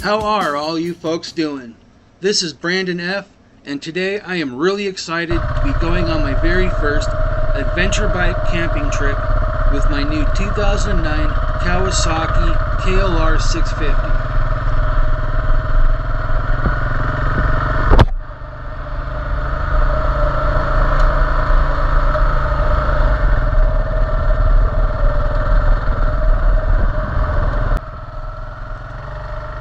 How are all you folks doing? This is Brandon F, and today I am really excited to be going on my very first adventure bike camping trip with my new 2009 Kawasaki KLR650.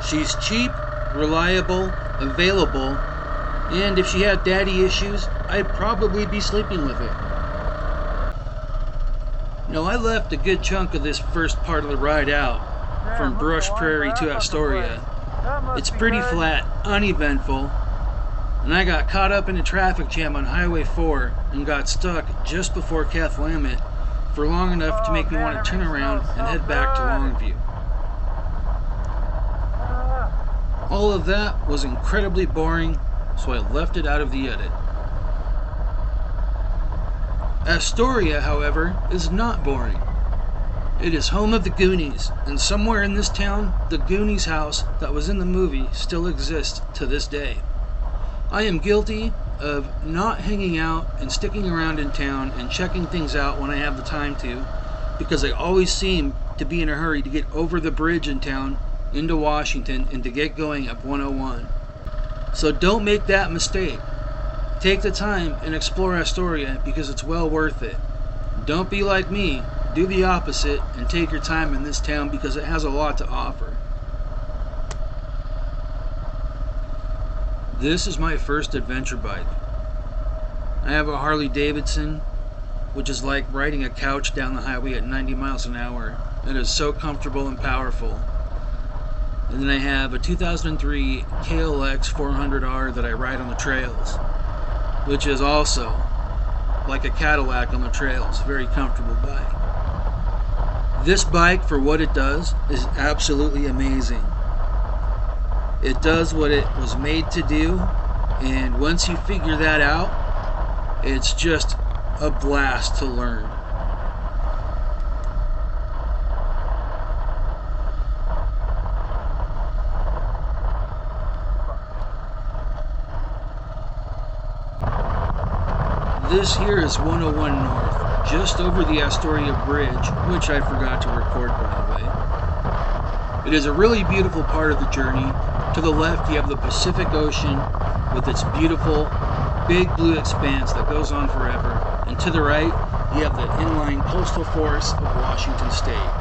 She's cheap, reliable, available, and if she had daddy issues, I'd probably be sleeping with it. Now, I left a good chunk of this first part of the ride out, from Brush Prairie to Astoria. It's pretty flat, uneventful, and I got caught up in a traffic jam on Highway 4 and got stuck just before Willamette for long enough to make me want to turn around and head back to Longview. All of that was incredibly boring, so I left it out of the edit. Astoria, however, is not boring. It is home of the Goonies, and somewhere in this town, the Goonies house that was in the movie still exists to this day. I am guilty of not hanging out and sticking around in town and checking things out when I have the time to, because I always seem to be in a hurry to get over the bridge in town into Washington and to get going up 101. So don't make that mistake. Take the time and explore Astoria because it's well worth it. Don't be like me, do the opposite and take your time in this town because it has a lot to offer. This is my first adventure bike. I have a Harley Davidson, which is like riding a couch down the highway at 90 miles an hour. It is so comfortable and powerful. And then I have a 2003 KLX400R that I ride on the trails, which is also like a Cadillac on the trails, very comfortable bike. This bike, for what it does, is absolutely amazing. It does what it was made to do, and once you figure that out, it's just a blast to learn. This here is 101 North, just over the Astoria Bridge, which I forgot to record, by the way. It is a really beautiful part of the journey. To the left you have the Pacific Ocean with its beautiful big blue expanse that goes on forever, and to the right you have the inline coastal forests of Washington State.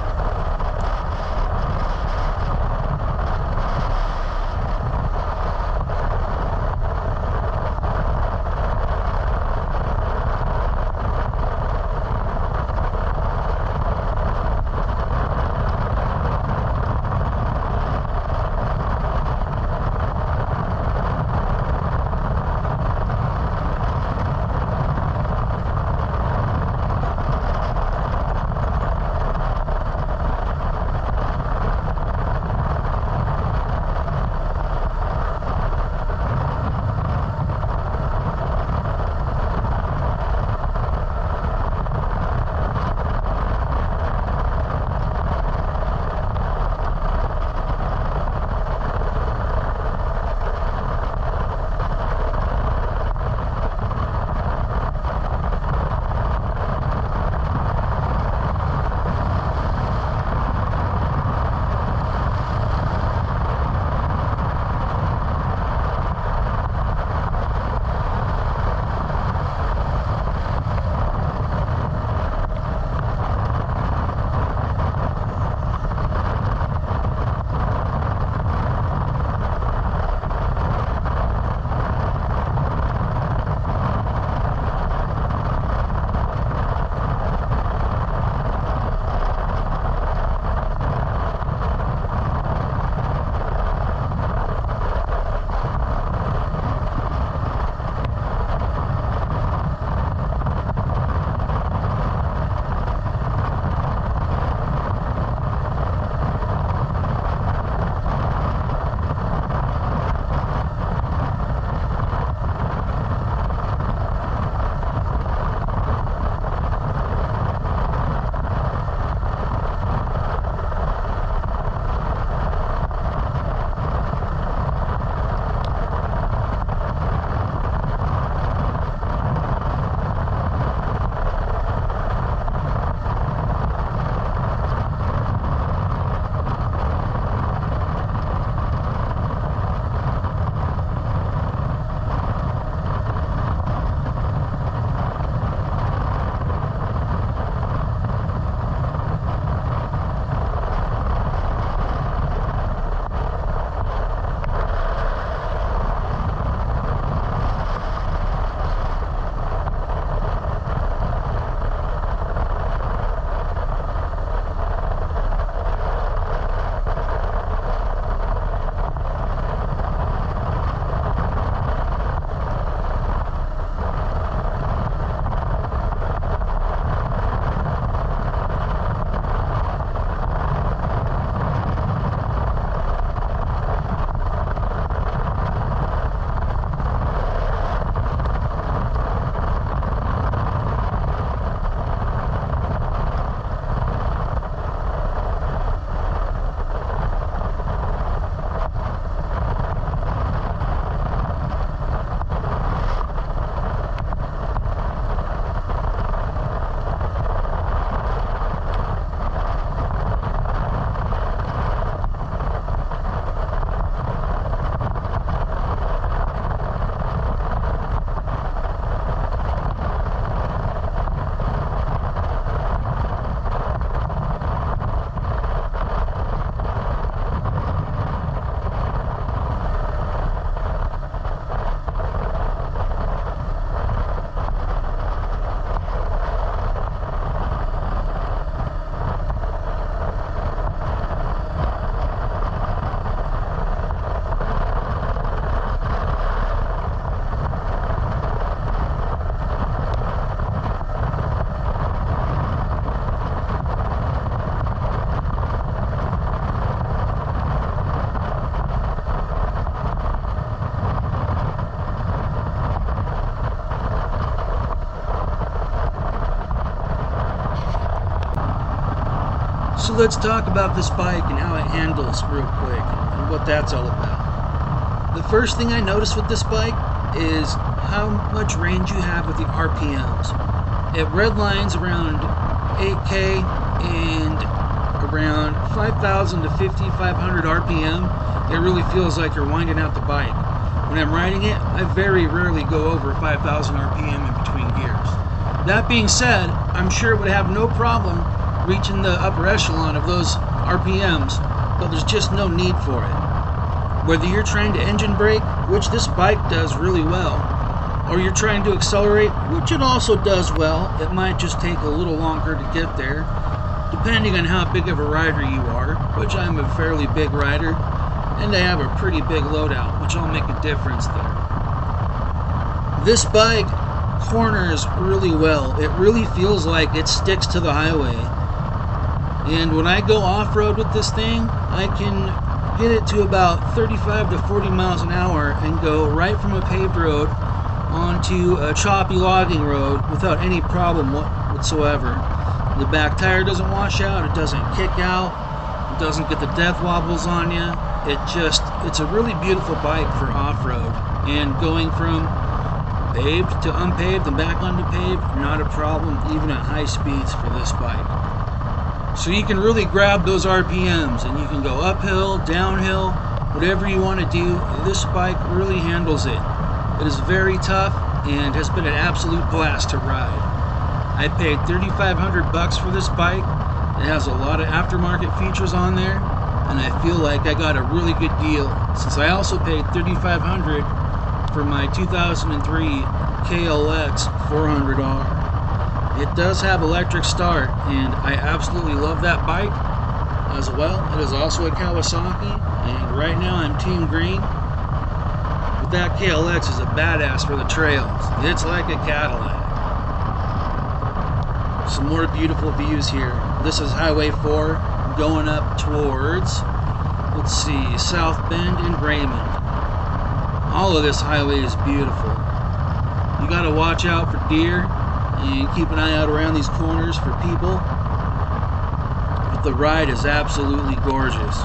So let's talk about this bike and how it handles real quick and what that's all about. The first thing I noticed with this bike is how much range you have with the RPMs. It redlines around 8K and around 5,000 to 5,500 RPM. It really feels like you're winding out the bike. When I'm riding it, I very rarely go over 5,000 RPM in between gears. That being said, I'm sure it would have no problem reaching the upper echelon of those RPMs, but there's just no need for it. Whether you're trying to engine brake, which this bike does really well, or you're trying to accelerate, which it also does well, it might just take a little longer to get there, depending on how big of a rider you are, which I'm a fairly big rider, and I have a pretty big loadout, which will make a difference there. This bike corners really well. It really feels like it sticks to the highway. And when I go off-road with this thing, I can get it to about 35 to 40 miles an hour and go right from a paved road onto a choppy logging road without any problem whatsoever. The back tire doesn't wash out, it doesn't kick out, it doesn't get the death wobbles on you. It's a really beautiful bike for off-road. And going from paved to unpaved and back onto paved, not a problem even at high speeds for this bike. So you can really grab those RPMs and you can go uphill, downhill, whatever you want to do. This bike really handles it. It is very tough and has been an absolute blast to ride. I paid $3,500 for this bike. It has a lot of aftermarket features on there, and I feel like I got a really good deal since I also paid $3,500 for my 2003 KLX400R. It does have electric start, and I absolutely love that bike as well. It is also a Kawasaki, and right now I'm Team Green. But that KLX is a badass for the trails. It's like a Cadillac. Some more beautiful views here. This is Highway 4 going up towards, let's see, South Bend and Raymond. All of this highway is beautiful. You gotta watch out for deer and keep an eye out around these corners for people. But the ride is absolutely gorgeous.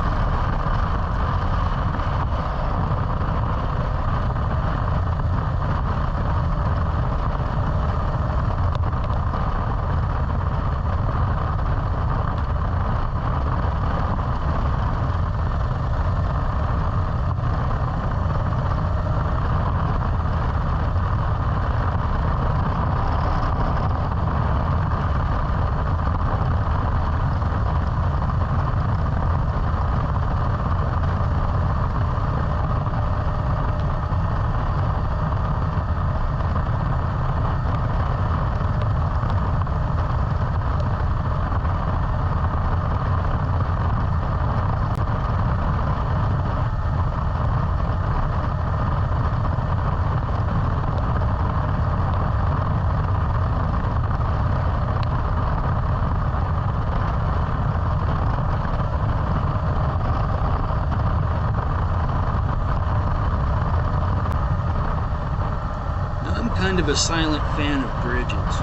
Kind of a silent fan of bridges.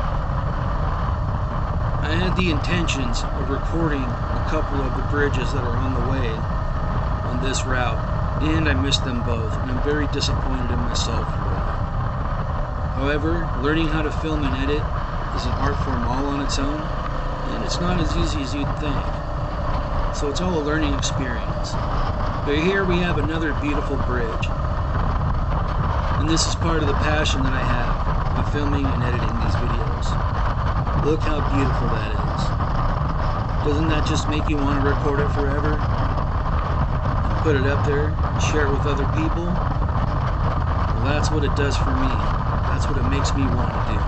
I had the intentions of recording a couple of the bridges that are on the way on this route, and I missed them both, and I'm very disappointed in myself for that. However, learning how to film and edit is an art form all on its own, and it's not as easy as you'd think. So it's all a learning experience. But here we have another beautiful bridge. And this is part of the passion that I have of filming and editing these videos. Look how beautiful that is. Doesn't that just make you want to record it forever? And put it up there and share it with other people? Well, that's what it does for me. That's what it makes me want to do.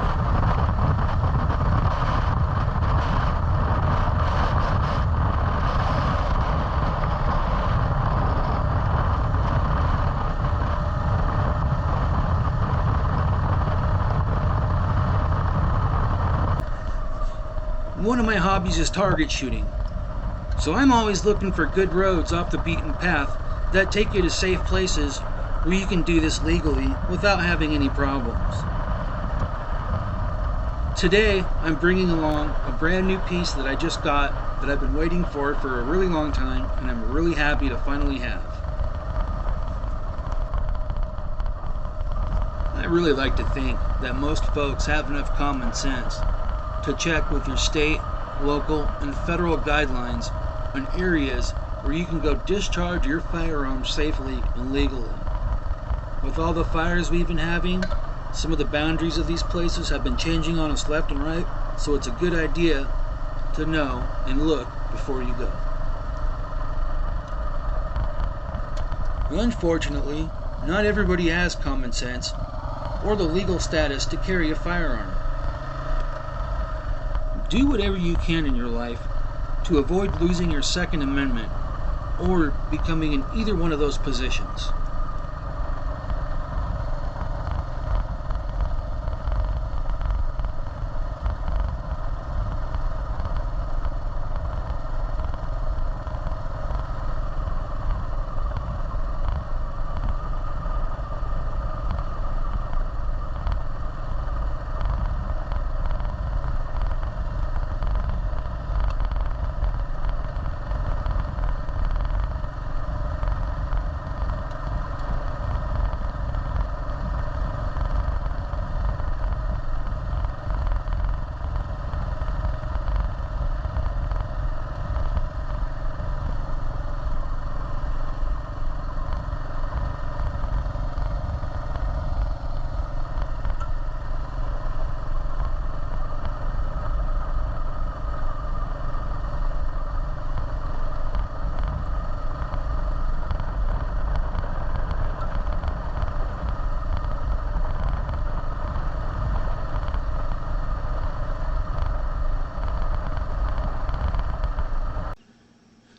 One of my hobbies is target shooting. So I'm always looking for good roads off the beaten path that take you to safe places where you can do this legally without having any problems. Today, I'm bringing along a brand new piece that I just got that I've been waiting for a really long time, and I'm really happy to finally have. I really like to think that most folks have enough common sense to check with your state, local, and federal guidelines on areas where you can go discharge your firearms safely and legally. With all the fires we've been having, some of the boundaries of these places have been changing on us left and right, so it's a good idea to know and look before you go. Unfortunately, not everybody has common sense or the legal status to carry a firearm. Do whatever you can in your life to avoid losing your Second Amendment or becoming in either one of those positions.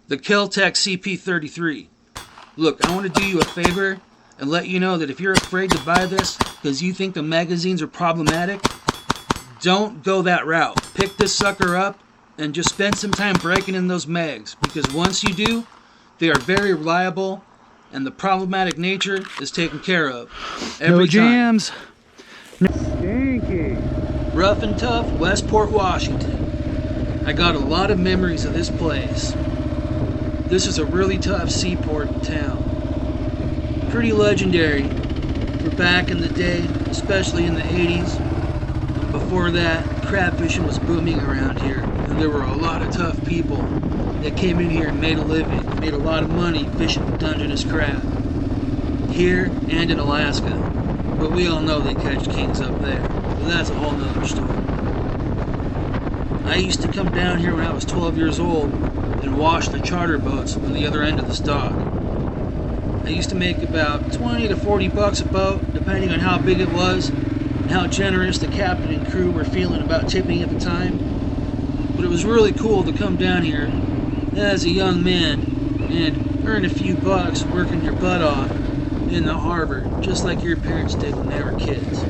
The Kel-Tec CP33. Look, I want to do you a favor and let you know that if you're afraid to buy this because you think the magazines are problematic, don't go that route. Pick this sucker up and just spend some time breaking in those mags, because once you do, they are very reliable and the problematic nature is taken care of every no jams. time. No stinky. Rough and tough, Westport, Washington. I got a lot of memories of this place. This is a really tough seaport town. Pretty legendary for back in the day, especially in the 80s. Before that, crab fishing was booming around here, and there were a lot of tough people that came in here and made a living, made a lot of money fishing Dungeness crab. Here and in Alaska. But we all know they catch kings up there. But that's a whole nother story. I used to come down here when I was 12 years old and wash the charter boats on the other end of the dock. I used to make about 20 to 40 bucks a boat, depending on how big it was and how generous the captain and crew were feeling about tipping at the time. But it was really cool to come down here as a young man and earn a few bucks working your butt off in the harbor, just like your parents did when they were kids.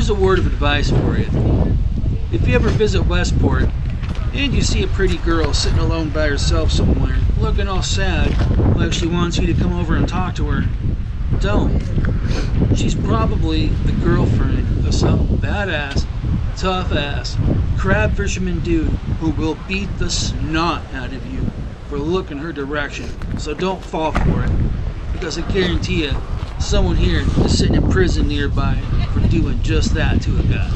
Here's a word of advice for you. If you ever visit Westport and you see a pretty girl sitting alone by herself somewhere, looking all sad, like she wants you to come over and talk to her, don't. She's probably the girlfriend of some badass, tough-ass, crab fisherman dude who will beat the snot out of you for looking her direction. So don't fall for it, because I guarantee you, someone here is sitting in prison nearby for doing just that to a guy.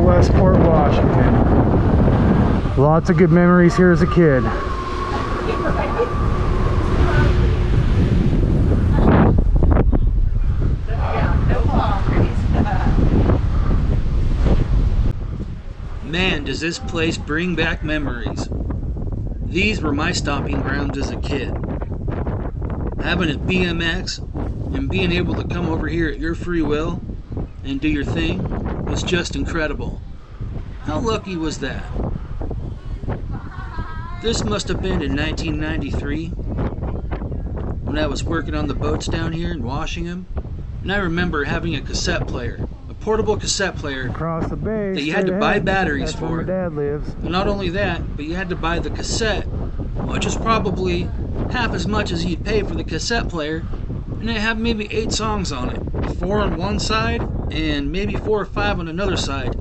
Westport, Washington. Lots of good memories here as a kid. Man, does this place bring back memories. These were my stomping grounds as a kid. Having a BMX and being able to come over here at your free will and do your thing was just incredible. How lucky was that? This must have been in 1993 when I was working on the boats down here and washing them, and I remember having a cassette player, a portable cassette player Across the bay, that you had to buy batteries that's where for. my dad lives. And not only that, but you had to buy the cassette, which is probably half as much as you'd pay for the cassette player, and it had maybe 8 songs on it, 4 on one side and maybe 4 or 5 on another side,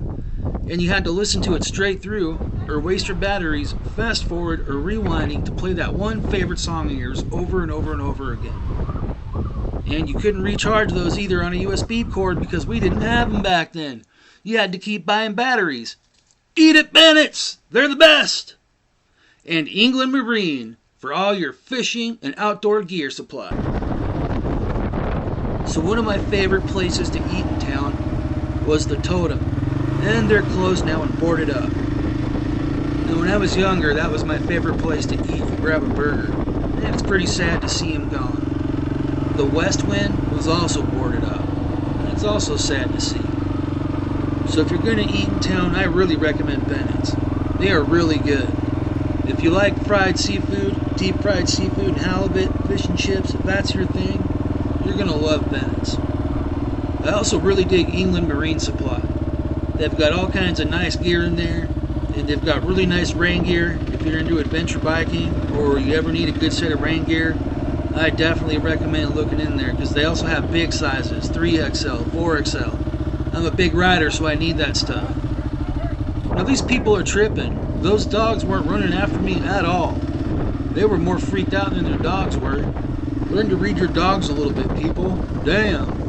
and you had to listen to it straight through or waste your batteries fast forward or rewinding to play that one favorite song of yours over and over and over again. And you couldn't recharge those either on a USB cord because we didn't have them back then. You had to keep buying batteries. Eat it, Bennett's! They're the best! And England Marine for all your fishing and outdoor gear supply. So one of my favorite places to eat in town was the Totem, and they're closed now and boarded up. And when I was younger, that was my favorite place to eat and grab a burger, and it's pretty sad to see him gone. The West Wind was also boarded up, and it's also sad to see. So if you're going to eat in town, I really recommend Bennett's. They are really good. If you like fried seafood, deep fried seafood, and halibut, fish and chips, if that's your thing, you're going to love Bennett's. I also really dig England Marine Supply. They've got all kinds of nice gear in there, and they've got really nice rain gear if you're into adventure biking or you ever need a good set of rain gear. I definitely recommend looking in there because they also have big sizes, 3XL, 4XL. I'm a big rider, so I need that stuff. Now these people are tripping. Those dogs weren't running after me at all. They were more freaked out than their dogs were. Learn to read your dogs a little bit, people. Damn.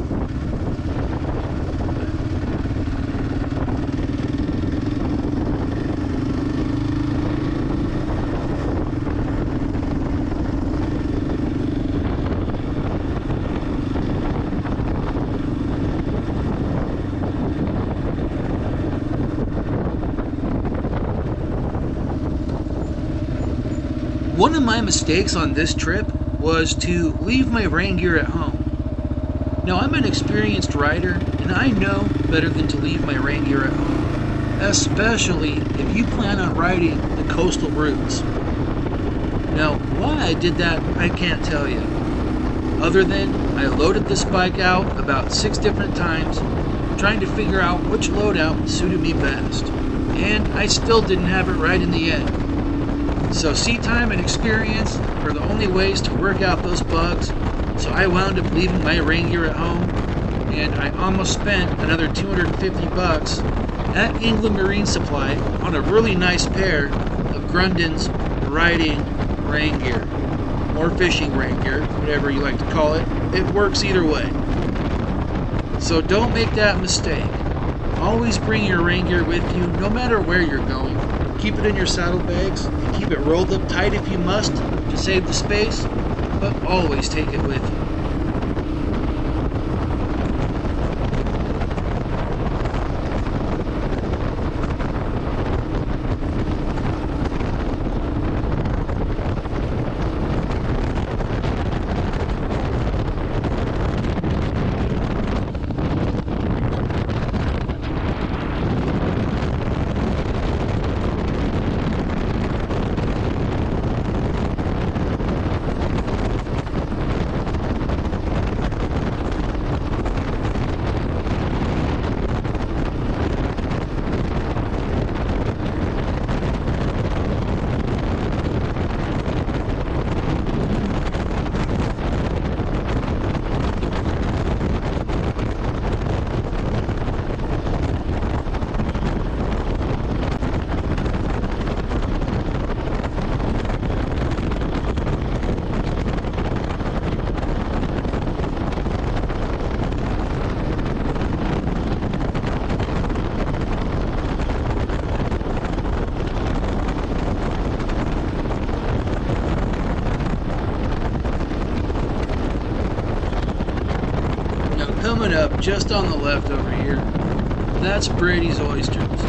One of my mistakes on this trip was to leave my rain gear at home. Now I'm an experienced rider and I know better than to leave my rain gear at home, especially if you plan on riding the coastal routes. Now why I did that I can't tell you, other than I loaded this bike out about 6 different times trying to figure out which loadout suited me best, and I still didn't have it right in the end. So seat time and experience are the only ways to work out those bugs. So I wound up leaving my rain gear at home, and I almost spent another $250 at England Marine Supply on a really nice pair of Grundon's riding rain gear, or fishing rain gear, whatever you like to call it. It works either way. So don't make that mistake. Always bring your rain gear with you, no matter where you're going. Keep it in your saddlebags, and keep it rolled up tight if you must to save the space, but always take it with you. Coming up just on the left over here, that's Brady's Oysters.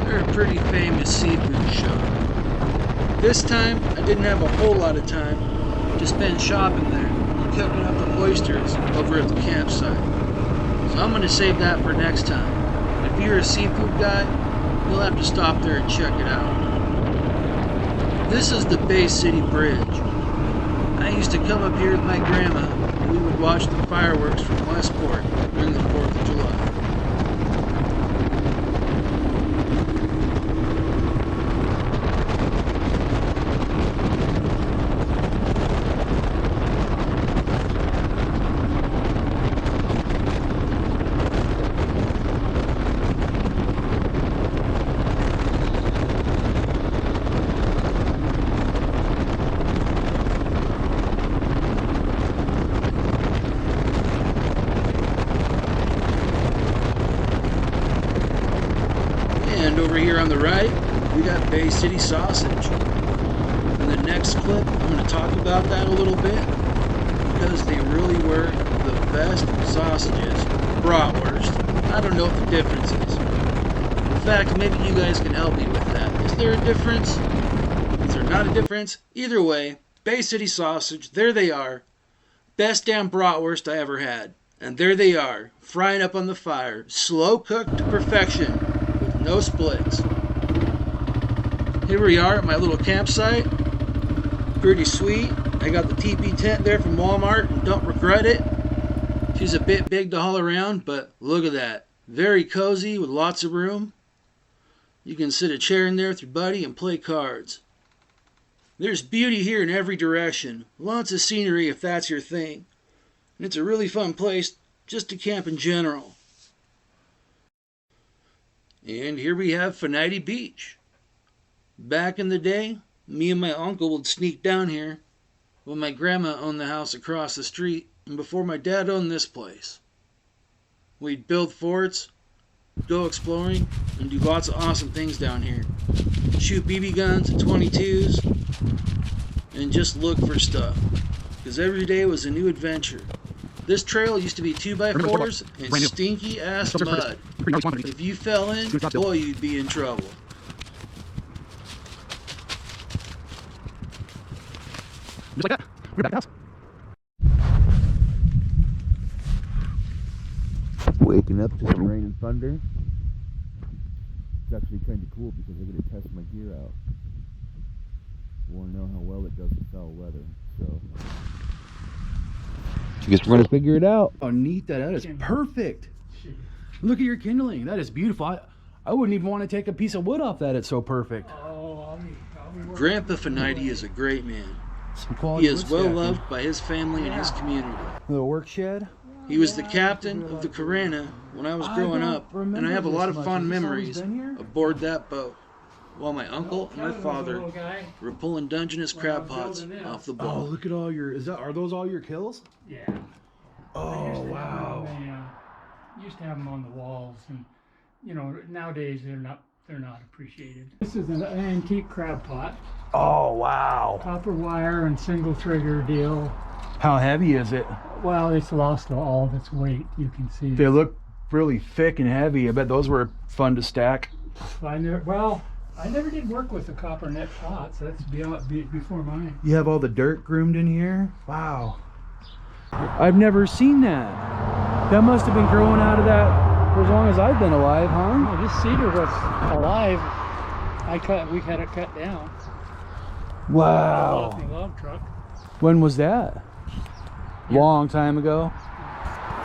They're a pretty famous seafood shop. This time, I didn't have a whole lot of time to spend shopping there and cooking up the oysters over at the campsite. So I'm going to save that for next time. If you're a seafood guy, you'll have to stop there and check it out. This is the Bay City Bridge. I used to come up here with my grandma, and we would watch the fireworks from Westport during the 4th of July. And over here on the right, we got Bay City Sausage. In the next clip, I'm going to talk about that a little bit, because they really were the best sausages. Bratwurst. I don't know what the difference is. In fact, maybe you guys can help me with that. Is there a difference? Is there not a difference? Either way, Bay City Sausage, there they are. Best damn bratwurst I ever had. And there they are, frying up on the fire, slow cooked to perfection. No splits. Here we are at my little campsite. Pretty sweet. I got the teepee tent there from Walmart and don't regret it. She's a bit big to haul around, but look at that. Very cozy with lots of room. You can sit a chair in there with your buddy and play cards. There's beauty here in every direction. Lots of scenery if that's your thing. And it's a really fun place just to camp in general. And here we have Finite Beach. Back in the day, me and my uncle would sneak down here when my grandma owned the house across the street and before my dad owned this place. We'd build forts, go exploring, and do lots of awesome things down here. Shoot BB guns and 22s, and just look for stuff. Because every day was a new adventure. This trail used to be 2x4s and stinky ass mud. If you fell in, boy, you'd be in trouble. Just like that. We're back at the house. Waking up to some rain and thunder. It's actually kind of cool because I get to test my gear out. I want to know how well it does in foul weather. So I guess we're going to figure it out. Oh, neat. That is perfect. Look at your kindling. That is beautiful. I wouldn't even want to take a piece of wood off that. It's so perfect. Oh, Grandpa Finidi is a great man. Some quality He is wood well stacking. loved by his family and his community. Little work shed. He was the captain of the Carana when I was growing up, and I have a lot of fond memories aboard that boat, while my uncle and my father were pulling Dungeness crab pots off the Oh, boat. look at all your. Are those all your kills? Yeah. Oh, wow. Used to have them on the walls, and nowadays they're not appreciated. This is an antique crab pot, Oh, wow. copper wire and single trigger deal. How heavy is it? Well, it's lost all of its weight. You can see. They look really thick and heavy. I bet those were fun to stack. I never did work with the copper net pots. That's before mine. You have all the dirt groomed in here? Wow. I've never seen that. That must have been growing out of that for as long as I've been alive, huh? Oh, this cedar was alive. We had it cut down. Wow. Off the log truck. When was that? Long time ago.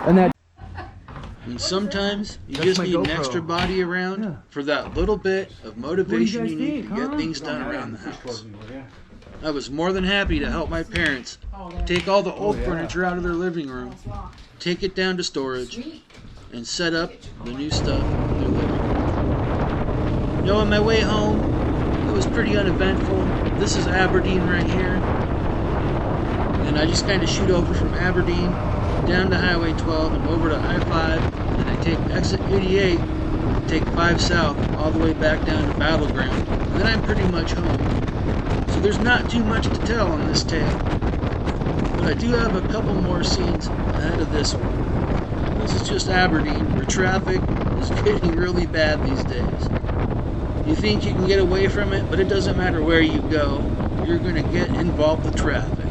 And that. And sometimes you That's just my need an GoPro. extra body around Yeah. for that little bit of motivation guys you need think, to get huh? things done around the house. I was more than happy to help my parents take all the old furniture out of their living room, take it down to storage, and set up the new stuff in their living room. On my way home, it was pretty uneventful. This is Aberdeen right here. And I just kind of shoot over from Aberdeen down to Highway 12 and over to I-5, and I take exit 88, take 5 south all the way back down to Battleground, and then I'm pretty much home. So there's not too much to tell on this tale, but I do have a couple more scenes ahead of this one. This is just Aberdeen, where traffic is getting really bad these days. You think you can get away from it, but it doesn't matter where you go, you're going to get involved with traffic.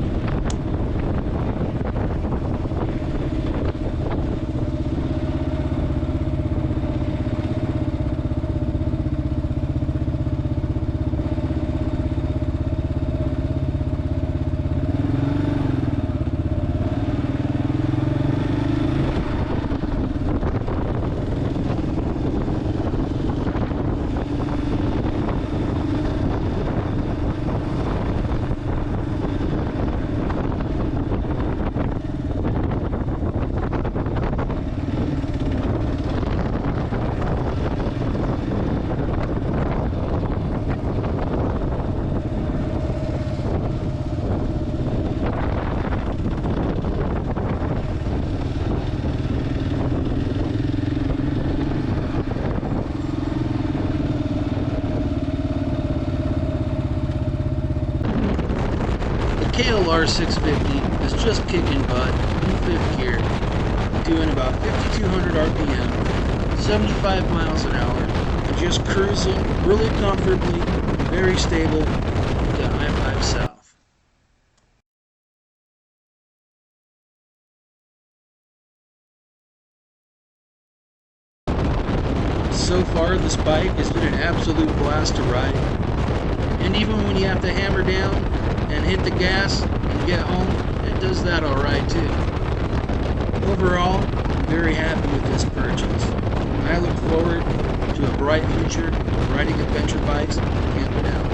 KLR650 is just kicking butt in 5th gear, doing about 5,200 RPM, 75 miles an hour, and just cruising really comfortably, very stable to I-5 south. So far, this bike has been an absolute blast to ride, and even when you have to hammer down and hit the gas and get home, it does that alright too. Overall, I'm very happy with this purchase. I look forward to a bright future of riding adventure bikes and camping out.